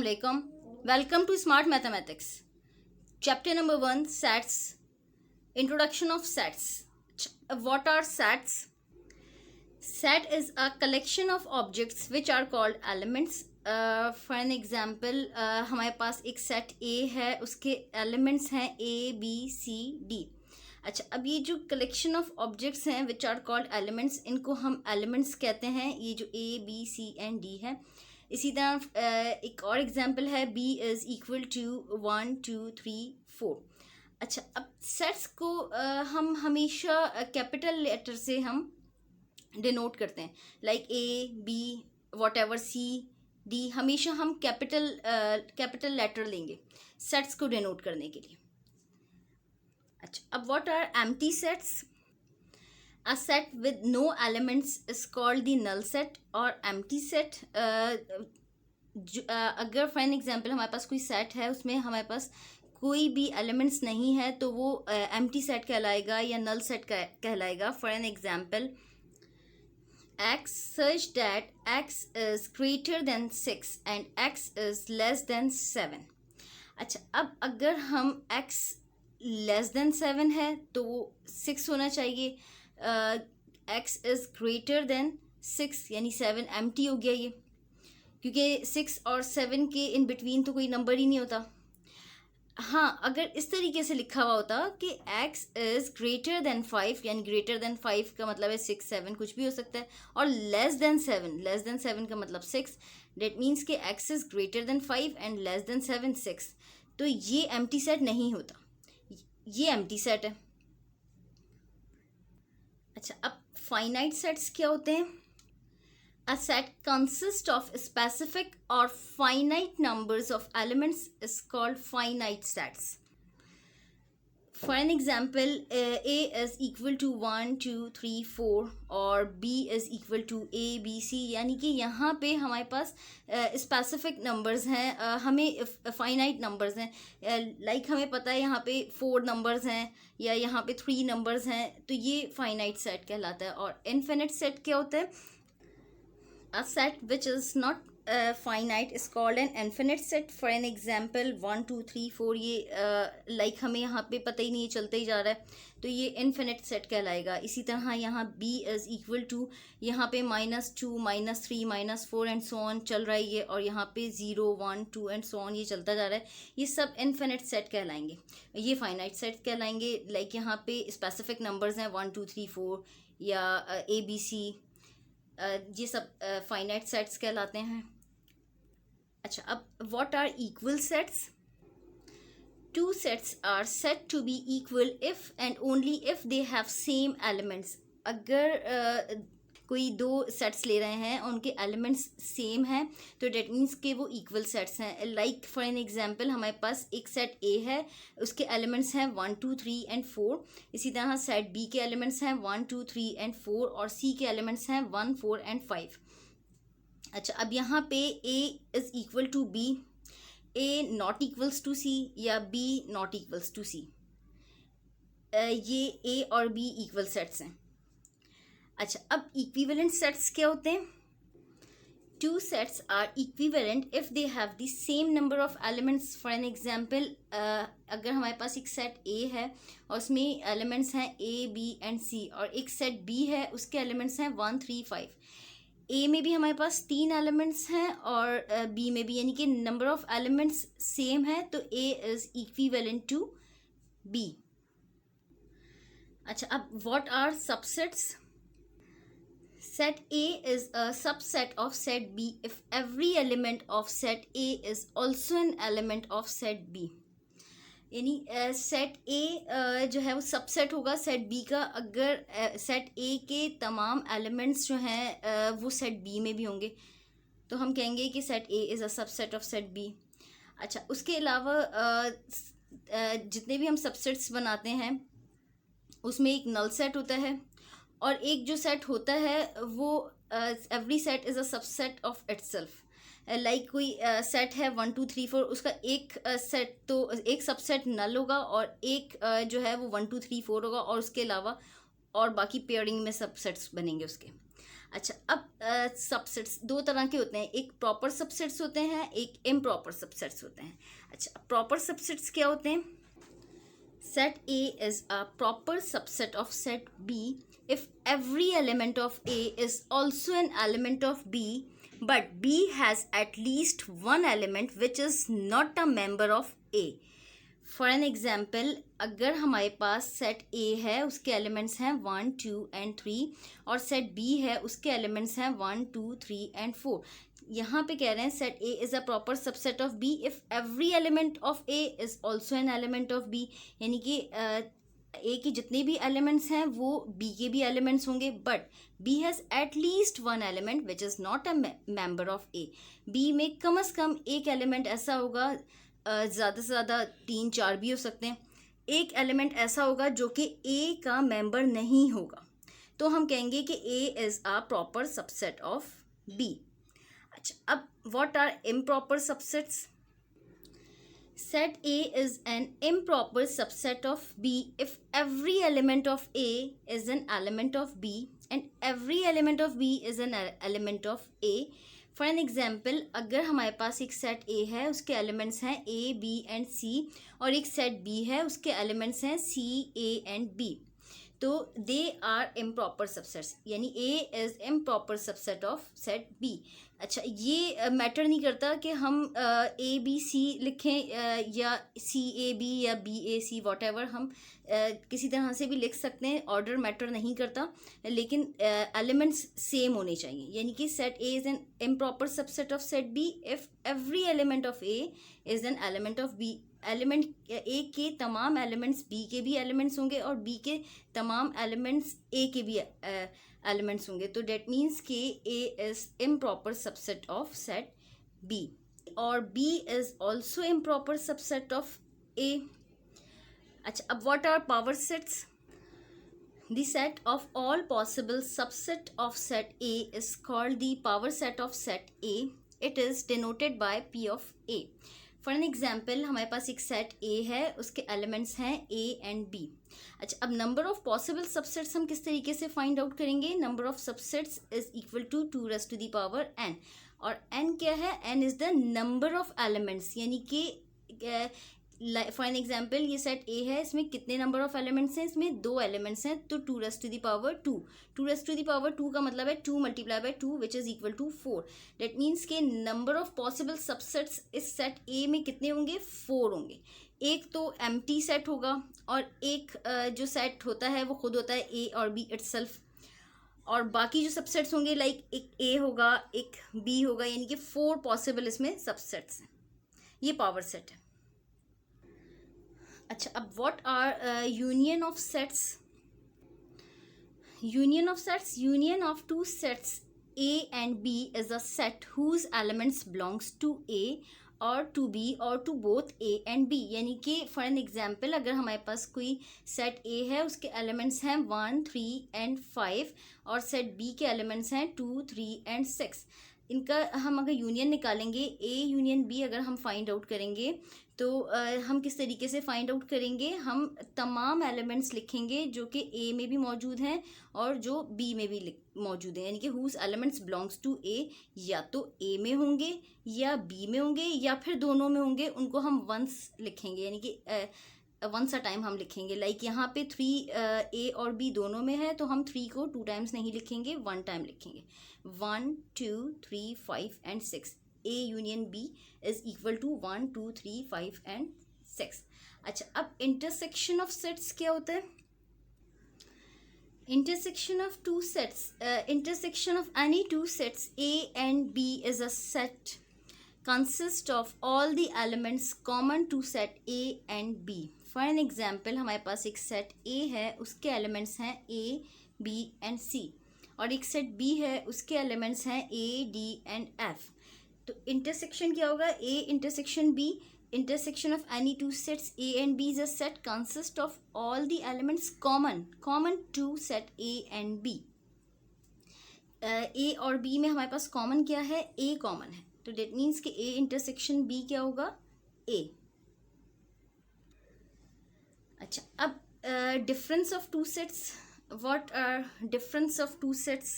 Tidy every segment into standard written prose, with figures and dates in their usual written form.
Assalamualaikum. Welcome to Smart Mathematics. Chapter number 1, Sets. Introduction of sets. What are sets? Set is a collection of objects which are called elements. For an example, हमारे पास एक set A है, उसके elements हैं A, B, C, D. अच्छा, अब ये जो collection of objects हैं विच आर कॉल्ड एलिमेंट्स, इनको हम एलिमेंट्स कहते हैं. ये जो A, B, C and D है. इसी तरह एक और एग्जांपल है B इज़ इक्वल टू 1, 2, 3, 4. अच्छा, अब सेट्स को हम हमेशा कैपिटल लेटर से हम डिनोट करते हैं. Like A, B, whatever C, D, हमेशा हम कैपिटल लेटर लेंगे सेट्स को डिनोट करने के लिए. अच्छा, अब what are empty sets? A set with no elements is called the null set और empty set. अगर फॉर एन एग्जांपल हमारे पास कोई सेट है, उसमें हमारे पास कोई भी एलिमेंट्स नहीं है, तो वो एम्प्टी सेट कहलाएगा या नल सेट कहलाएगा. For an example, x such that x is greater than 6 and x is less than 7. अच्छा, अब अगर हम x लेस देन 7 है तो वो 6 होना चाहिए. x इज़ ग्रेटर देन 6 यानी 7 एम्प्टी हो गया ये, क्योंकि 6 और 7 के इन बिटवीन तो कोई नंबर ही नहीं होता. हाँ, अगर इस तरीके से लिखा हुआ होता कि x इज़ ग्रेटर देन 5 यानी ग्रेटर देन 5 का मतलब है 6, 7 कुछ भी हो सकता है, और लेस देन 7 का मतलब 6. डेट मीन्स कि x is greater than 5 and less than 7, 6. तो ये एम्प्टी सेट नहीं होता, ये एम्प्टी सेट है. अच्छा, अब फाइनाइट सेट्स क्या होते हैं? A set consist of specific और finite numbers of elements is called finite sets. For an example, A is equal to 1, 2, 3, 4 और B is equal to A, B, C, यानी कि यहाँ पे हमारे पास स्पेसिफिक नंबर्स हैं, हमें फाइनाइट नंबर्स हैं. लाइक हमें पता है यहाँ पे 4 नंबर्स हैं या यहाँ पे 3 नंबर्स हैं, तो ये फाइनाइट सेट कहलाता है. और इनफिनिट सेट क्या होता है? A set which is not finite is called an infinite set. For an example, 1, 2, 3, 4, ये लाइक हमें यहाँ पे पता ही नहीं, चलते ही जा रहा है, तो ये इनफिनिट सेट कहलाएगा. इसी तरह यहाँ B इज़ इक्वल टू, यहाँ पे -2, -3, -4 एंड सो ऑन चल रहा है ये, और यहाँ पे 0, 1, 2 एंड सो ऑन ये चलता जा रहा है. ये सब इनफिनिट सेट कहलाएंगे, ये फाइनाइट सेट कहलाएंगे. लाइक यहाँ पे स्पेसिफिक नंबर्स हैं 1, 2, 3, 4 या ABC, ये सब फाइनाइट सेट्स कहलाते हैं. अच्छा, अब what are equal sets? Two sets are said to be equal if and only if they have same elements. अगर कोई दो सेट्स ले रहे हैं, उनके एलिमेंट्स सेम हैं, तो डेट मीन्स कि वो इक्वल सेट्स हैं. लाइक फॉर एन एग्जांपल, हमारे पास एक सेट A है, उसके एलिमेंट्स हैं 1, 2, 3 एंड 4. इसी तरह सेट B के एलिमेंट्स हैं 1, 2, 3 एंड 4 और C के एलिमेंट्स हैं 1, 4 एंड 5. अच्छा, अब यहाँ पे A is equal to B, A not equals to C या B not equals to C. ये A और B इक्वल सेट्स हैं. अच्छा, अब इक्विवेलेंट सेट्स क्या होते हैं? Two sets are equivalent if they have the same number of elements. For an example, अगर हमारे पास एक सेट A है और उसमें एलिमेंट्स हैं A, B एंड C, और एक सेट B है, उसके एलिमेंट्स हैं 1, 3, 5. A में भी हमारे पास 3 एलिमेंट्स हैं और B में भी, यानी कि नंबर ऑफ एलिमेंट्स सेम है, तो A is equivalent to B. अच्छा, अब what are subsets? Set A is a subset of set B if every element of set A is also an element of set B. यानी set A जो है वो subset होगा set B का अगर set A के तमाम elements जो हैं वो सेट B में भी होंगे, तो हम कहेंगे कि set A is a subset of set B. अच्छा, उसके अलावा जितने भी हम सबसेट्स बनाते हैं उसमें एक नल सेट होता है, और एक जो सेट होता है वो every set is a subset of itself. Like कोई सेट है 1, 2, 3, 4, उसका एक सेट तो एक सबसेट नल होगा और एक जो है वो 1, 2, 3, 4 होगा, और उसके अलावा और बाकी पेयरिंग में सबसेट्स बनेंगे उसके. अच्छा, अब सबसेट्स दो तरह के होते हैं, एक प्रॉपर सबसेट्स होते हैं, एक इम्प्रॉपर सबसेट्स होते हैं. अच्छा, प्रॉपर सबसेट्स क्या होते हैं? Set A is a proper subset of set B if every element of A is also an element of B, but B has at least one element which is not a member of A. For an example, अगर हमारे पास set ए है, उसके elements हैं 1 2 and 3, और set B है, उसके elements हैं 1 2 3 and 4. यहाँ पे कह रहे हैं set A is a proper subset of B if every element of A is also an element of B. यानी कि ए के जितने भी एलिमेंट्स हैं वो बी के भी एलिमेंट्स होंगे, but B has at least one element which is not a member of A. B में कम से कम एक एलिमेंट ऐसा होगा, ज़्यादा से ज़्यादा 3 4 भी हो सकते हैं, एक एलिमेंट ऐसा होगा जो कि ए का मेंबर नहीं होगा, तो हम कहेंगे कि A is a proper subset of B. अच्छा, अब what are improper subsets? Set A is an improper subset of B if every element of A is an element of B and every element of B is an element of A. For an example, अगर हमारे पास एक set ए है, उसके elements हैं A B and सी, और एक set B है, उसके एलिमेंट्स हैं सी ए एंड बी, तो दे आर इम्प्रॉपर सबसेट्स, यानी A is improper subset of set B. अच्छा, ये मैटर नहीं करता कि हम ए बी सी लिखें या सी ए बी या B A C, whatever, हम किसी तरह से भी लिख सकते हैं, ऑर्डर मैटर नहीं करता, लेकिन एलिमेंट्स सेम होने चाहिए. यानी कि set A is an improper subset of set B if every element of A is an element of B. Element A के तमाम एलिमेंट्स बी के भी एलिमेंट्स होंगे और बी के तमाम एलिमेंट्स ए के भी एलिमेंट्स होंगे, तो डेट मीन्स के A is improper subset of set B और B is also improper subset of A. अच्छा, अब what are power sets? The set of all possible subset of set A is called the power set of set A. It is denoted by P of A. For an example, हमारे पास एक set ए है, उसके elements हैं A and B. अच्छा, अब number of possible subsets हम किस तरीके से फाइंड आउट करेंगे? Number of subsets is equal to 2 raised to the power n. और n क्या है? n is the number of elements, यानी कि फॉर एन एग्जाम्पल, ये सेट ए है, इसमें कितने नंबर ऑफ एलिमेंट्स हैं? इसमें 2 एलिमेंट्स हैं, तो 2 raised to the power 2. 2 raised to the power 2 का मतलब है 2 multiply by 2 which is equal to 4. That means के नंबर ऑफ पॉसिबल सबसेट्स इस सेट ए में कितने होंगे? 4 होंगे. एक तो एम्प्टी सेट होगा और एक जो सेट होता है वो खुद होता है ए और बी इटसेल्फ, और बाकी जो सबसेट्स होंगे लाइक एक ए होगा, एक बी होगा, यानी कि 4 पॉसिबल इसमें सबसेट्स हैं. ये पावर सेट है. अच्छा, अब what are union of sets? Union of sets, union of two sets A and B is a set whose elements belongs to A or to B or to both A and B. यानी कि for an example, अगर हमारे पास कोई set A है, उसके elements हैं 1 3 and 5, और set B के एलिमेंट्स हैं 2 3 एंड 6. इनका हम अगर यूनियन निकालेंगे, A यूनियन B अगर हम फाइंड आउट करेंगे, तो हम किस तरीके से फाइंड आउट करेंगे? हम तमाम एलिमेंट्स लिखेंगे जो कि ए में भी मौजूद हैं और जो बी में भी मौजूद हैं, यानी कि हुज एलिमेंट्स बिलोंग्स टू ए, या तो ए में होंगे या बी में होंगे या फिर दोनों में होंगे. उनको हम वंस लिखेंगे, यानी कि वंस अ टाइम हम लिखेंगे. लाइक यहाँ पे 3 ए और बी दोनों में है, तो हम 3 को 2 टाइम्स नहीं लिखेंगे, 1 टाइम लिखेंगे. 1 2 3 5 and 6. A union B is equal to 1 2 3 5 and 6. अच्छा, अब इंटरसेक्शन ऑफ सेट्स क्या होता है? Intersection of two sets, intersection of any two sets A and B is a set consist of all the elements common to set A and B. For an example, हमारे पास एक set A है, उसके elements हैं A B and C, और एक set B है, उसके elements हैं A D एंड F. तो इंटरसेक्शन क्या होगा? A intersection B, intersection of any two sets A and B is a set consist of all the elements common to set A and B. A और B में हमारे पास common क्या है? A common है, तो that means कि A intersection B क्या होगा? A. अच्छा, अब difference of two sets. What are difference of two sets?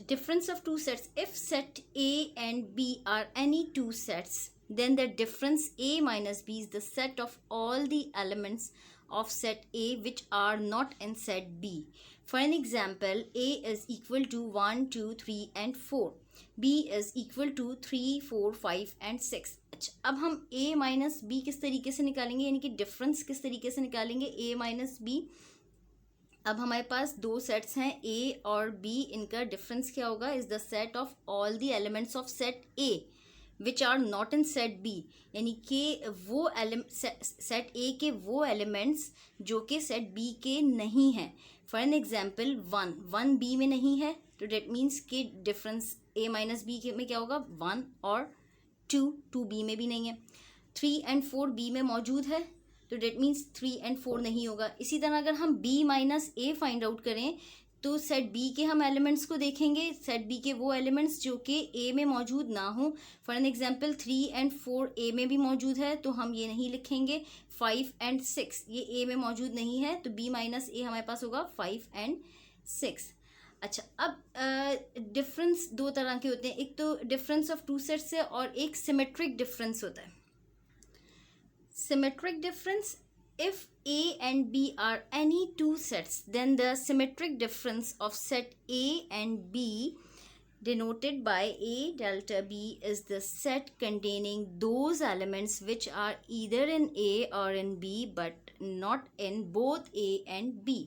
Difference of two sets. If set A and B are any two sets, then the difference A minus B is the set of all the elements of set A which are not in set B. For an example, A is equal to 1, 2, 3 and 4. B is equal to 3, 4, 5 and 6. अच्छा, अब हम A minus B किस तरीके से निकालेंगे, यानी कि difference किस तरीके से निकालेंगे A माइनस B. अब हमारे पास दो सेट्स हैं A और B, इनका डिफरेंस क्या होगा, is the set of all the elements of set A which are not in set B, यानी कि वो सेट A के वो एलिमेंट्स जो कि सेट B के नहीं हैं. फॉर एन एग्जाम्पल 1 B में नहीं है, तो डेट मीन्स कि डिफरेंस A माइनस B में क्या होगा 1, और 2 B में भी नहीं है. 3 and 4 B में मौजूद है, तो डेट मीन्स 3 and 4 नहीं होगा. इसी तरह अगर हम B minus A find out करें तो सेट B के हम एलिमेंट्स को देखेंगे, सेट B के वो एलिमेंट्स जो कि A में मौजूद ना हो. For an example 3 and 4 A में भी मौजूद है, तो हम ये नहीं लिखेंगे. 5 and 6 ये A में मौजूद नहीं है, तो B माइनस A हमारे पास होगा 5 and 6. अच्छा, अब डिफरेंस दो तरह के होते हैं, एक तो डिफरेंस ऑफ टू सेट्स है और एक सिमेट्रिक डिफरेंस होता है. Symmetric difference. If A and B are any two sets, then the symmetric difference of set A and B denoted by A delta B is the set containing those elements which are either in A or in B but not in both A and B.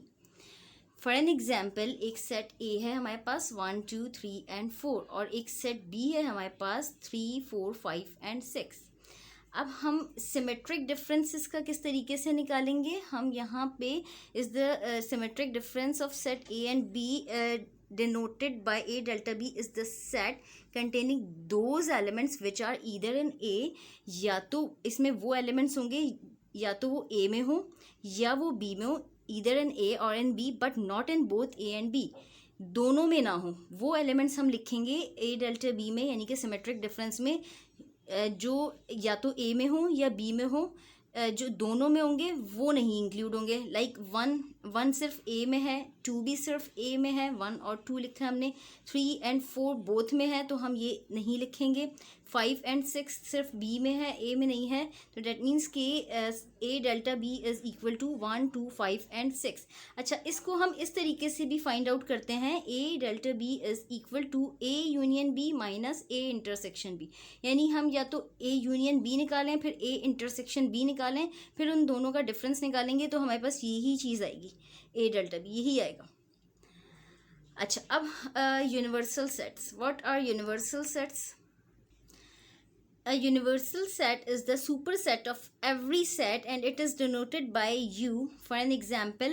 For an example, एक set A है हमारे पास 1, 2, 3 and 4 और एक set B है हमारे पास 3, 4, 5 and 6. अब हम symmetric differences का किस तरीके से निकालेंगे, हम यहाँ पे is the symmetric difference of set A and B denoted by A delta B is the set containing those elements which are either in A, या तो इसमें वो एलिमेंट्स होंगे या तो वो A में हो या वो B में हो, either in A or in B but not in both A and B, दोनों में ना हो, वो एलिमेंट्स हम लिखेंगे A delta B में, यानी कि सिमेट्रिक डिफरेंस में जो या तो A में हो या B में हो, जो दोनों में होंगे वो नहीं इंक्लूड होंगे. लाइक 1 सिर्फ A में है, 2 भी सिर्फ A में है, 1 और 2 लिखा है हमने, 3 and 4 बोथ में है तो हम ये नहीं लिखेंगे. 5 and 6 सिर्फ B में है, A में नहीं है, तो डेट मीन्स कि A delta B is equal to 1, 2, 5 and 6. अच्छा, इसको हम इस तरीके से भी फाइंड आउट करते हैं, A delta B is equal to A union B minus A intersection B, यानी हम या तो A यूनियन B निकालें फिर A इंटरसेक्शन B निकालें, फिर उन दोनों का डिफरेंस निकालेंगे तो हमारे पास यही चीज़ आएगी, A डेल्टा B यही आएगा. अच्छा, अब universal sets. What are universal sets? A universal set is the superset of every set and it is denoted by U. For an example,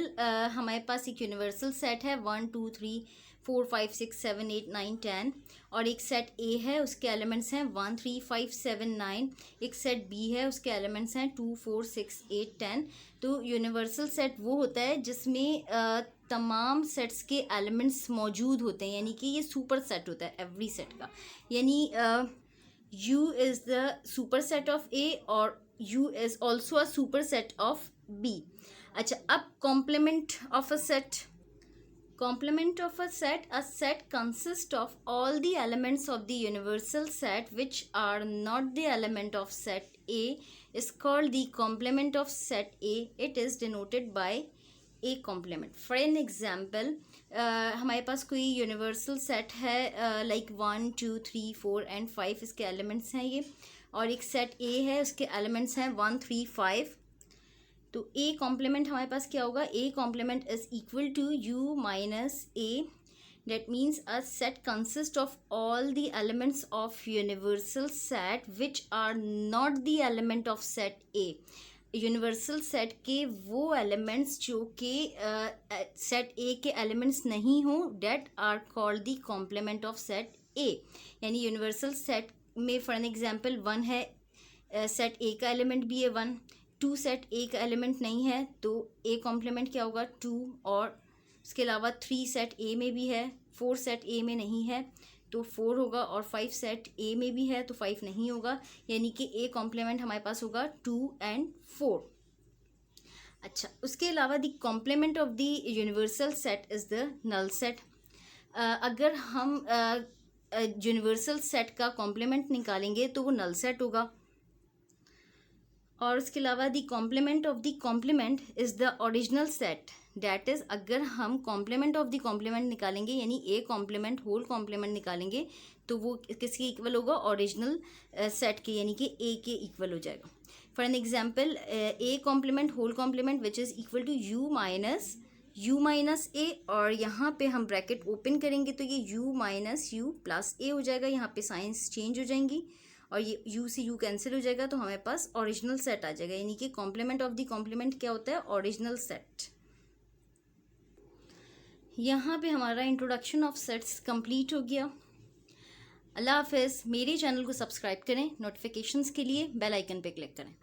हमारे पास एक universal set है 1, 2, 3, 4, 5, 6, 7, 8, 9, 10 और एक set A है, उसके elements हैं 1, 3, 5, 7, 9. एक set B है, उसके elements हैं 2, 4, 6, 8, 10. तो universal set वो होता है जिसमें तमाम सेट्स के एलिमेंट्स मौजूद होते हैं, यानी कि ये सुपर सेट होता है एवरी सेट का, यानी U is the superset of A और U is also a superset of B. अच्छा, अब complement of a set. Complement of a set consists of all the elements of the universal set which are not the element of set A is called the complement of set A. It is denoted by A complement. For an example, हमारे पास कोई universal set है like 1, 2, 3, 4 and 5 इसके elements हैं ये, और एक set A है उसके एलिमेंट्स हैं 1, 3, 5. तो A कॉम्प्लीमेंट हमारे पास क्या होगा, A complement is equal to U minus A. That means a set consists of all the elements of universal set which are not the element of set A. Universal set के वो elements जो कि set ए के elements नहीं हो, that are called the complement of set A. यानी universal set में for an example 1 है, सेट ए का एलिमेंट भी है 1, 2 सेट ए का एलिमेंट नहीं है तो ए कॉम्प्लीमेंट क्या होगा 2, और उसके अलावा 3 सेट ए में भी है, 4 सेट ए में नहीं है तो 4 होगा, और 5 सेट ए में भी है तो 5 नहीं होगा, यानी कि ए कॉम्प्लीमेंट हमारे पास होगा 2 and 4. अच्छा, उसके अलावा the complement of the universal set is the null set. अगर हम यूनिवर्सल सेट का कॉम्प्लीमेंट निकालेंगे तो वो नल सेट होगा। और उसके अलावा the complement of the complement is the original set. That is अगर हम कॉम्प्लीमेंट ऑफ द कॉम्प्लीमेंट निकालेंगे यानी ए कॉम्प्लीमेंट होल कॉम्प्लीमेंट निकालेंगे तो वो किसके इक्वल होगा, ओरिजिनल सेट के यानी कि ए के इक्वल हो जाएगा। For an example A complement whole complement which is equal to U minus A, और यहाँ पे हम ब्रैकेट ओपन करेंगे तो ये U minus U plus A हो जाएगा। यहाँ पे साइंस चेंज हो जाएंगी और ये यू से यू कैंसिल हो जाएगा तो हमारे पास ओरिजिनल सेट आ जाएगा, यानी कि कॉम्प्लीमेंट ऑफ द कॉम्प्लीमेंट क्या होता है, ओरिजिनल सेट। यहाँ पे हमारा इंट्रोडक्शन ऑफ सेट्स कंप्लीट हो गया। अल्लाह हाफिज़। मेरे चैनल को सब्सक्राइब करें, नोटिफिकेशंस के लिए बेल आइकन पे क्लिक करें।